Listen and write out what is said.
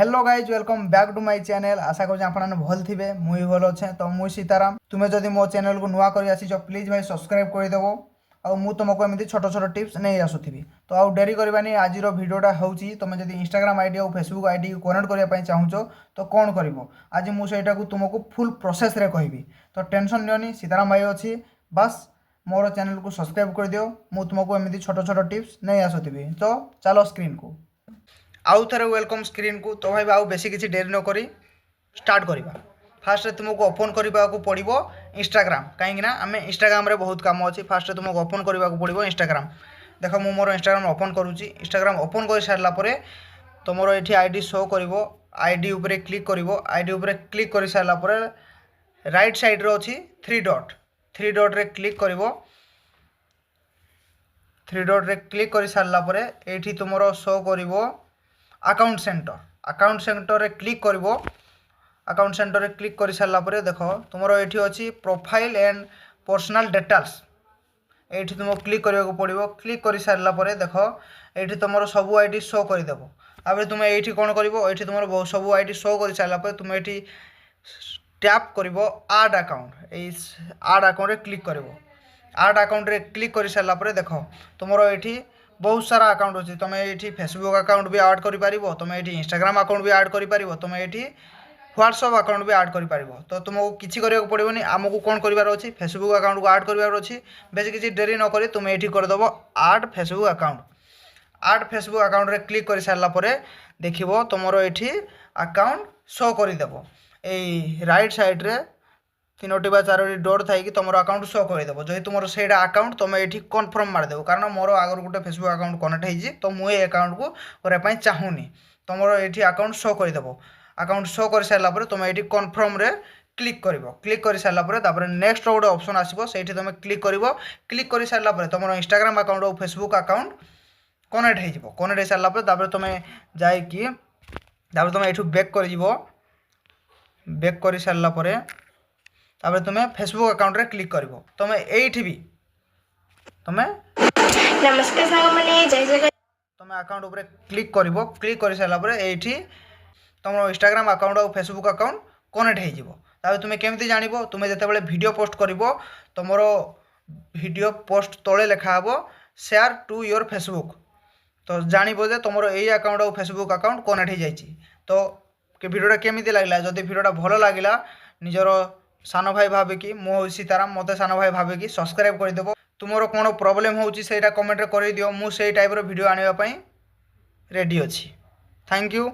Hello guys welcome back to my channel. आशा करूँ आपने भल थे मुई भल अच्छे। तो मुई सीताराम तुम्हें जदि मो चैनल को नुआ कर आसीच प्लीज भाई सब्सक्राइब करदेव। आउ मु तुमको एमती छोट छोट टिप्स नहीं आसुथी। तो आउ डेरी करवानी आज भिडटा हूँ तुम जब इंस्टाग्राम आईडी और फेसबुक आईडी को कनेक्ट करने चाहूँ तो कौन कर आज मुझे तुमको फुल प्रोसेस रे कहबी। तो टेंशन नियोनी सीताराम भाई अच्छी बस मोर चैनल को सब्सक्राइब कर दियो। मु तुमको एमती छोट छोट टिप्स नहीं आसुथी। तो चलो स्क्रीन को आउ थे वेलकम स्क्रीन को। तो भाई आउ बेसी किसी डेरी न करी स्टार्ट करवा। फास्ट तुमको ओपन करने को पड़ो इंस्टाग्राम कहीं आम इंस्टाग्राम रे बहुत काम अच्छी। फास्ट तुमको ओपन करने को पड़ो इंस्टाग्राम। देख मु मोर इंस्टाग्राम ओपन करुँची। इंस्टाग्राम ओपन कर सारापर तुम ये आईडी शो कर आईडी उपरे क्लिक कर आईडी उपरे क्लिक कर सारापर राइट साइड रे अच्छी थ्री डॉट रे क्लिक कर थ्री डॉट रे क्लिक कर सारापर ये तुम शो कर अकाउंट सेंटर रे क्लिक कर अकाउंट सेंटर रे क्लिक कर सारापर देख तुम ये अच्छी प्रोफाइल एंड पर्सनल डिटेल्स ये तुमको क्लिक करने को पड़ो। क्लिक कर सारापर देख ये तुम सब आईडी शो करदेव। आप तुम ये कौन कर तुम सब आईडी शो कर सारापर तुम ये टैप कर आड अकाउंट आड अकाउंट रे क्लिक कर आड अकाउंट रे क्लिक कर सारापर देख तुम ये बहुत सारा अकाउंट अच्छी। तुम ये फेसबुक अकाउंट भी ऐड कर पारिबो, तुम ये इंस्टाग्राम अकाउंट भी ऐड कर पारिबो, तुम ये व्हाट्सएप अकाउंट भी ऐड कर पारिबो। तो तुमको किसी करने पड़ोनी आमको कौन करार अच्छी फेसबुक अकाउंट को ऐड करार अच्छी। बेस किसी डेरी न करी तुम ये करदेव add Facebook account. Add Facebook account रे क्लिक कर सारापर देख तुम ये अकाउंट शो करदेव। ये राइट साइड रे तीनोटी बा चारोटी डोर थी तुम अकाउंट शो करदेव। जो तुम से अकाउंट तुम ये कन्फर्म मारदेव कारण मोर आगर गोटे फेसबुक अकाउंट कनेक्ट होती तो मुझे अकाउंट को करने चाहूनी। तुम ये अकाउंट शो करदेव। अकाउंट शो कर सारापर तुम ये कन्फर्म रे क्लिक कर सारापर नेक्स्ट गोटे ऑप्शन आसो से तुम क्लिक कर सारापर तुम इंस्टाग्राम अकाउंट और फेसबुक अकाउंट कनेक्ट हो सारापर तुम जाकि तुम ये बैक कर सारापर तापर तुम फेसबुक अकाउंट रे क्लिक कर तुम ये भी तुम नमस्ते सागमने जय जगह तुम अकाउंट उपर क्लिक कर सारापर ये तुम इंस्टाग्राम अकाउंट और फेसबुक अकाउंट कनेक्ट हो। तुम केमती जान तुम जिते वीडियो पोस्ट कर तुम वीडियो पोस्ट तले लिखा हे शेयर टू योर फेसबुक। तो जानव जे तुम यही अकाउंट और फेसबुक अकाउंट कनेक्ट हो जाए। तो भिडियोटा केमी लगला जदि भिडियोटा भल लगे निजर सान भाई भाविकी मो सीताराम मत सान भाई भाविकी सब्सक्राइब करदेव। तुमर कौन प्रोब्लेम होची सेटा कमेंट कर दियो। मु सेई टाइप रो वीडियो आनिबा पई रेडी अछि। Thank you.